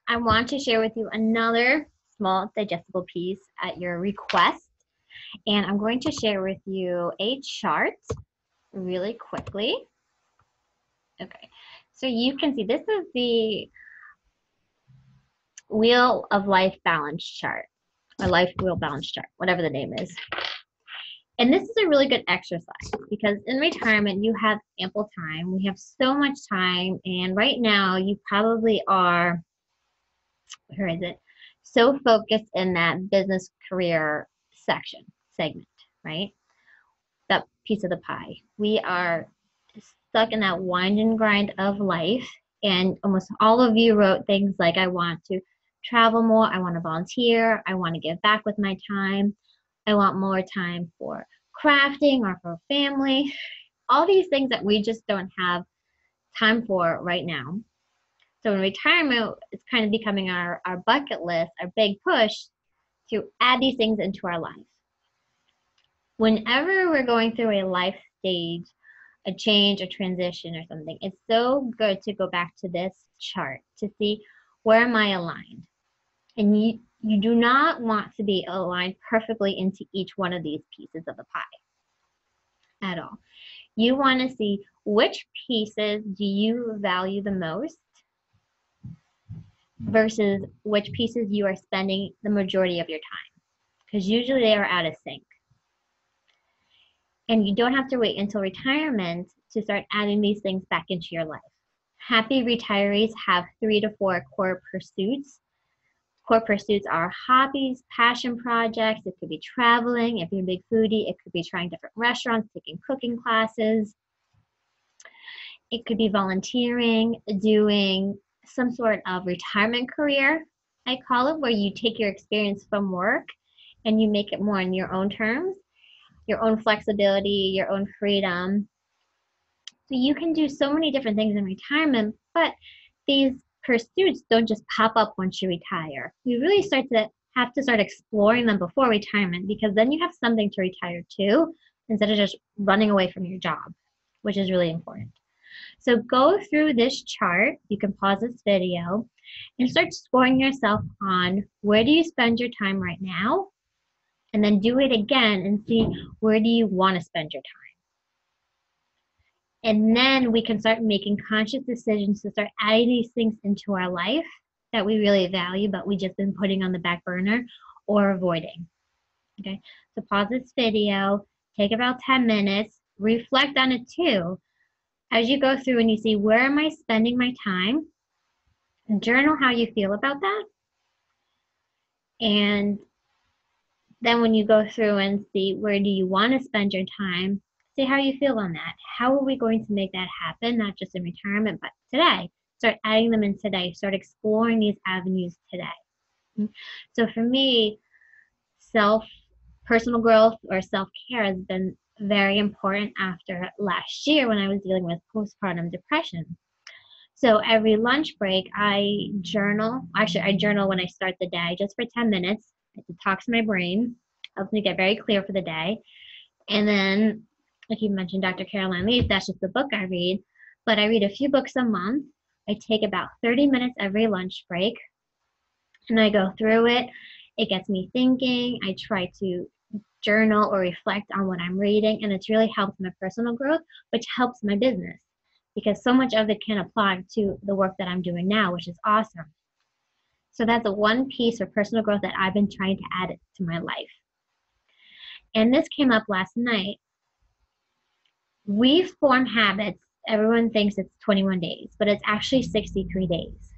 I want to share with you another small digestible piece at your request. And I'm going to share with you a chart really quickly. Okay, so you can see this is the Wheel of Life Balance chart, or Life Wheel Balance chart, whatever the name is. And this is a really good exercise because in retirement, you have ample time. We have so much time. And right now, you probably are, where is it? So focused in that business career segment, right? That piece of the pie. We are stuck in that wind and grind of life. And almost all of you wrote things like, I want to travel more, I want to volunteer, I want to give back with my time, I want more time for crafting or for family. All these things that we just don't have time for right now. So in retirement, it's kind of becoming our bucket list, our big push to add these things into our life. Whenever we're going through a life stage, a change, a transition, or something, it's so good to go back to this chart to see where am I aligned. And you do not want to be aligned perfectly into each one of these pieces of the pie at all. You want to see which pieces do you value the most versus which pieces you are spending the majority of your time, because usually they are out of sync. And you don't have to wait until retirement to start adding these things back into your life. Happy retirees have 3 to 4 core pursuits. Core pursuits are hobbies, passion projects. It could be traveling. If you're a big foodie, it could be trying different restaurants, taking cooking classes. It could be volunteering, doing some sort of retirement career, I call it, where you take your experience from work and you make it more in your own terms, your own flexibility, your own freedom. So you can do so many different things in retirement, but these pursuits don't just pop up once you retire. You really have to start exploring them before retirement, because then you have something to retire to instead of just running away from your job, which is really important. So go through this chart. You can pause this video and start scoring yourself on where do you spend your time right now, and then do it again and see where do you want to spend your time. And then we can start making conscious decisions to start adding these things into our life that we really value, but we just been putting on the back burner or avoiding. Okay, so pause this video, take about 10 minutes, reflect on it too. As you go through and you see where am I spending my time, journal how you feel about that. And then when you go through and see where do you want to spend your time, see how you feel on that. How are we going to make that happen, not just in retirement, but today? Start adding them in today. Start exploring these avenues today. So for me, personal growth or self-care has been very important after last year when I was dealing with postpartum depression. So every lunch break, I journal. Actually, I journal when I start the day just for 10 minutes. It detox my brain, helps me get very clear for the day. And then, like you mentioned, Dr. Caroline Leaf, that's just the book I read. But I read a few books a month. I take about 30 minutes every lunch break, and I go through it. It gets me thinking. I try to journal or reflect on what I'm reading, and it's really helped my personal growth, which helps my business, because so much of it can apply to the work that I'm doing now, which is awesome. So that's the one piece of personal growth that I've been trying to add to my life. And this came up last night. We form habits. Everyone thinks it's 21 days, but it's actually 63 days.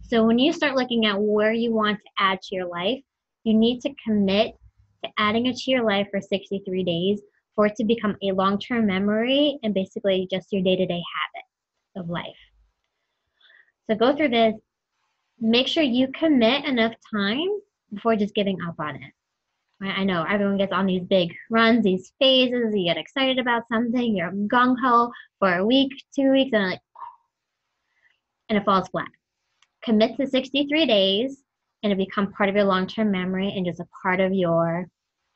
So when you start looking at where you want to add to your life, you need to commit to adding it to your life for 63 days for it to become a long-term memory and basically just your day-to-day habits of life. So go through this. Make sure you commit enough time before just giving up on it. I know everyone gets on these big runs, these phases, you get excited about something, you're gung-ho for a week, 2 weeks, and it falls flat. Commit to 63 days, and it become part of your long-term memory and just a part of your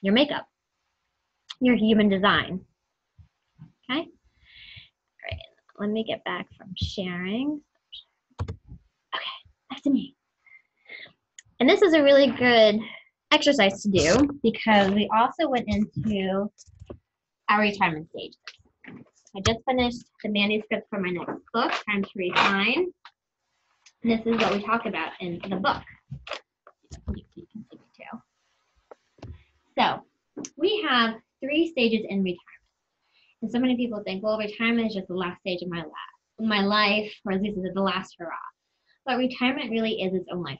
makeup, your human design. Okay? All right, let me get back from sharing. Okay, procrastinate. And this is a really good exercise to do because we also went into our retirement stages. I just finished the manuscript for my next book, Time to Refine. And this is what we talk about in the book. You can see it too. So we have 3 stages in retirement. And so many people think, well, retirement is just the last stage of my life, or this is the last hurrah. But retirement really is its own lifetime.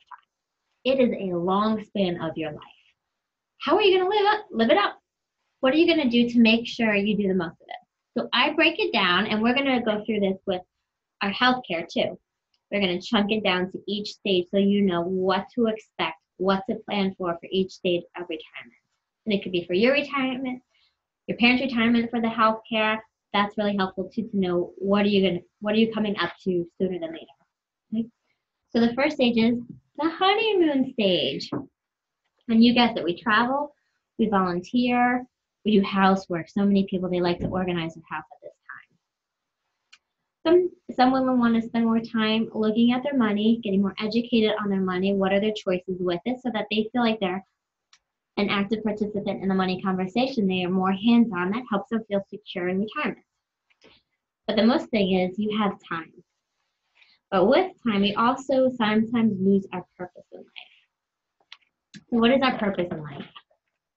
It is a long span of your life. How are you going to live it up? What are you going to do to make sure you do the most of it? So I break it down, and we're going to go through this with our healthcare too. We're going to chunk it down to each stage so you know what to expect, what to plan for each stage of retirement. And it could be for your retirement, your parents' retirement for the healthcare. That's really helpful too, to know what are you coming up to sooner than later. Okay? So the first stage is the honeymoon stage. And you guessed it, we travel, we volunteer, we do housework. So many people, they like to organize their house at this time. Some women want to spend more time looking at their money, getting more educated on their money. What are their choices with it so that they feel like they're an active participant in the money conversation. They are more hands-on. That helps them feel secure in retirement. But the most thing is you have time. But with time, we also sometimes lose our purpose in life. So what is our purpose in life?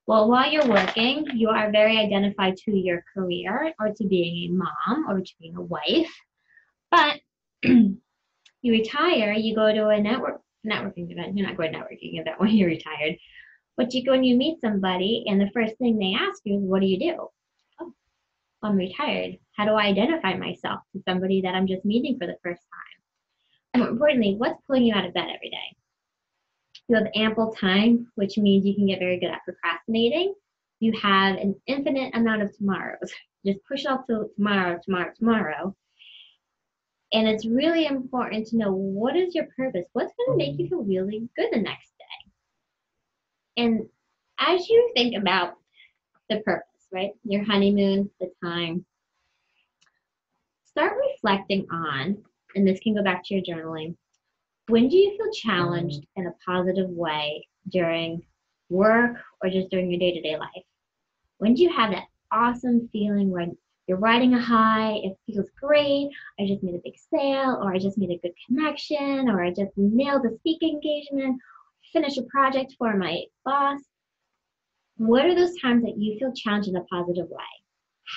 Well, while you're working, you are very identified to your career or to being a mom or to being a wife. But you retire, you go to a networking event. You're not going to networking event when you're retired. But you go and you meet somebody, and the first thing they ask you is, what do you do? Oh, I'm retired. How do I identify myself to somebody that I'm just meeting for the first time? And more importantly, what's pulling you out of bed every day? You have ample time, which means you can get very good at procrastinating. You have an infinite amount of tomorrows. Just push off to tomorrow. And it's really important to know, what is your purpose? What's going to make you feel really good the next day? And as you think about the purpose, right? Your honeymoon, the time, start reflecting on, and this can go back to your journaling, when do you feel challenged in a positive way during work or just during your day-to-day life? When do you have that awesome feeling when you're riding a high, it feels great, I just made a big sale, or I just made a good connection, or I just nailed a speaking engagement, finished a project for my boss? What are those times that you feel challenged in a positive way?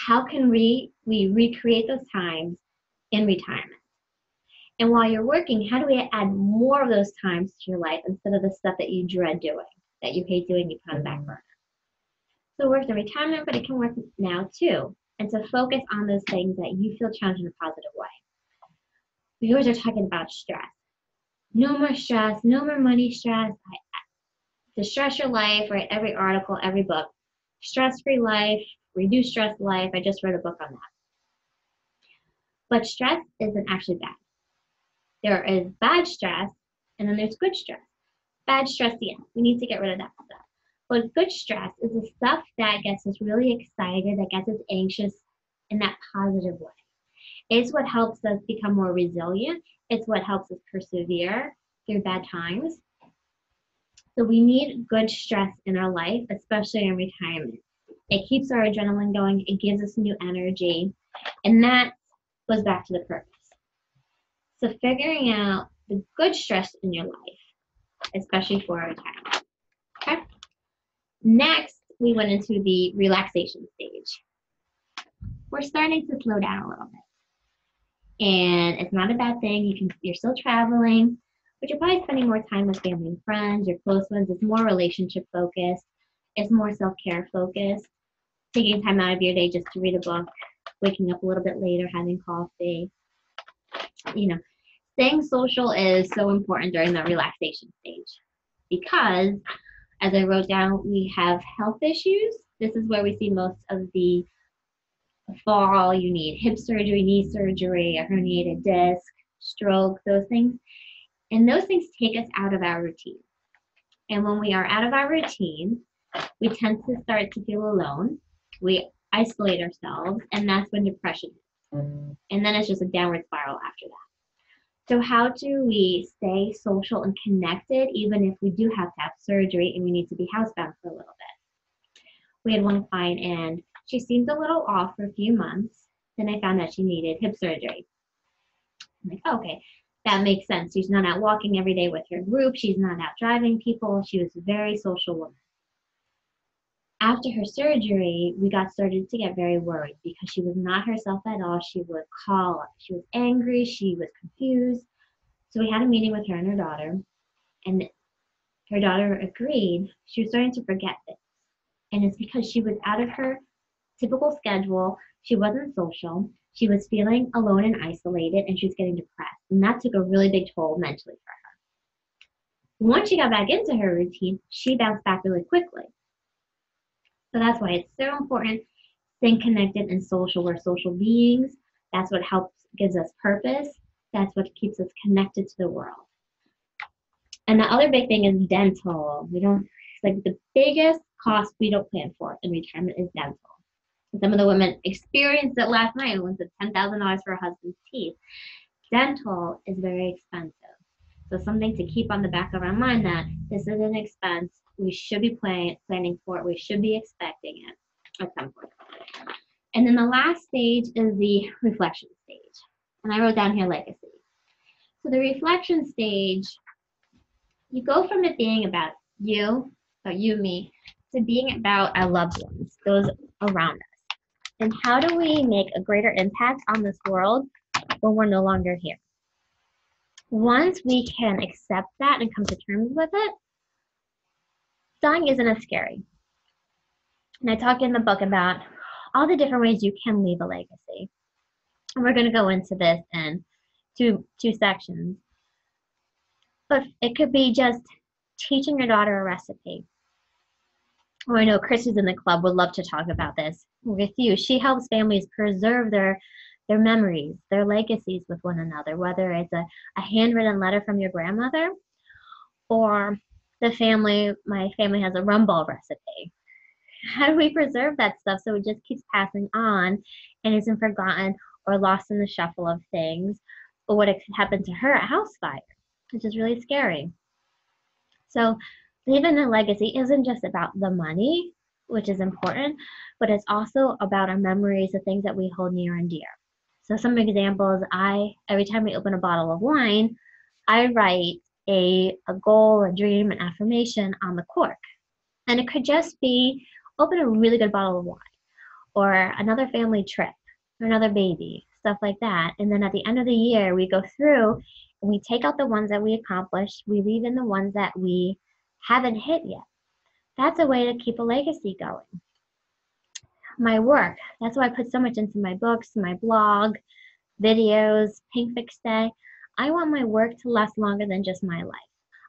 How can we recreate those times in retirement? And while you're working, how do we add more of those times to your life instead of the stuff that you dread doing, that you hate doing, you put on the back burner? So it works in retirement, but it can work now too. And to focus on those things that you feel challenged in a positive way. We always are talking about stress. No more stress, no more money stress. To stress your life, write every article, every book. Stress-free life, reduce stress life. I just wrote a book on that. But stress isn't actually bad. There is bad stress, and then there's good stress. Bad stress, yeah, we need to get rid of that stuff. But good stress is the stuff that gets us really excited, that gets us anxious in that positive way. It's what helps us become more resilient. It's what helps us persevere through bad times. So we need good stress in our life, especially in retirement. It keeps our adrenaline going. It gives us new energy. And that goes back to the purpose. So figuring out the good stress in your life, especially for retirement. Okay? Next, we went into the relaxation stage. We're starting to slow down a little bit. And it's not a bad thing. You're still traveling, but you're probably spending more time with family and friends, your close ones. It's more relationship focused. It's more self-care focused. Taking time out of your day just to read a book, waking up a little bit later, having coffee. Staying social is so important during the relaxation stage because, as I wrote down, we have health issues. This is where we see most of the fall. You need hip surgery, knee surgery, a herniated disc, stroke, those things. And those things take us out of our routine. And when we are out of our routine, we tend to start to feel alone. We isolate ourselves, and that's when depression hits. And then it's just a downward spiral after that. So how do we stay social and connected even if we do have to have surgery and we need to be housebound for a little bit? We had one client and she seemed a little off for a few months. Then I found out she needed hip surgery. I'm like, oh, okay, that makes sense. She's not out walking every day with her group. She's not out driving people. She was a very social woman. After her surgery, we got started to get very worried because she was not herself at all. She would call, she was angry, she was confused. So we had a meeting with her and her daughter, and her daughter agreed she was starting to forget things. And it's because she was out of her typical schedule. She wasn't social. She was feeling alone and isolated, and she was getting depressed. And that took a really big toll mentally for her. Once she got back into her routine, she bounced back really quickly. So that's why it's so important staying connected and social. We're social beings. That's what helps, gives us purpose. That's what keeps us connected to the world. And the other big thing is dental. It's like the biggest cost we don't plan for in retirement is dental. Some of the women experienced it last night. It was $10,000 for her husband's teeth. Dental is very expensive. So something to keep on the back of our mind that this is an expense. We should be planning for it. We should be expecting it at some point. And then the last stage is the reflection stage. And I wrote down here legacy. So the reflection stage, you go from it being about you, me, to being about our loved ones, those around us. And how do we make a greater impact on this world when we're no longer here? Once we can accept that and come to terms with it, dying isn't as scary. And I talk in the book about all the different ways you can leave a legacy. And we're going to go into this in two sections. But it could be just teaching your daughter a recipe. I know Chris, who's in the club, would love to talk about this with you. She helps families preserve their memories, their legacies with one another, whether it's a handwritten letter from your grandmother or my family has a rum ball recipe. How do we preserve that stuff so it just keeps passing on and isn't forgotten or lost in the shuffle of things, or what could happen to her at house fire, which is really scary. So leaving a legacy isn't just about the money, which is important, but it's also about our memories, the things that we hold near and dear. So some examples, every time we open a bottle of wine, I write a goal, a dream, an affirmation on the cork. And it could just be open a really good bottle of wine, or another family trip, or another baby, stuff like that. And then at the end of the year, we go through and we take out the ones that we accomplished, we leave in the ones that we haven't hit yet. That's a way to keep a legacy going. My work, that's why I put so much into my books, my blog, videos, Pink Fix Day. I want my work to last longer than just my life.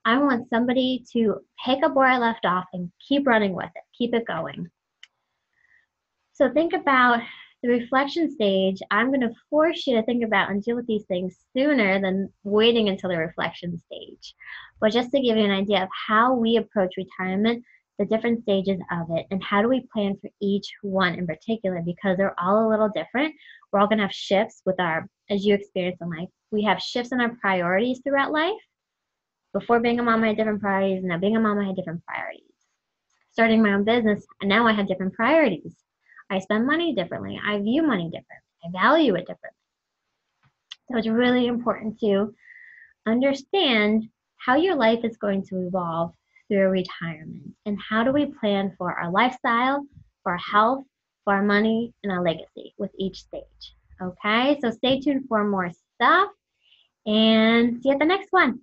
I want somebody to pick up where I left off and keep running with it, keep it going. So think about the reflection stage. I'm going to force you to think about and deal with these things sooner than waiting until the reflection stage. But just to give you an idea of how we approach retirement, the different stages of it, and how do we plan for each one in particular, because they're all a little different. We're all going to have shifts with as you experience in life, we have shifts in our priorities throughout life. Before being a mom, I had different priorities. Now being a mom, I had different priorities. Starting my own business, and now I have different priorities. I spend money differently. I view money differently. I value it differently. So it's really important to understand how your life is going to evolve through retirement, and how do we plan for our lifestyle, for our health, for our money, and our legacy with each stage. Okay, so stay tuned for more stuff, and see you at the next one.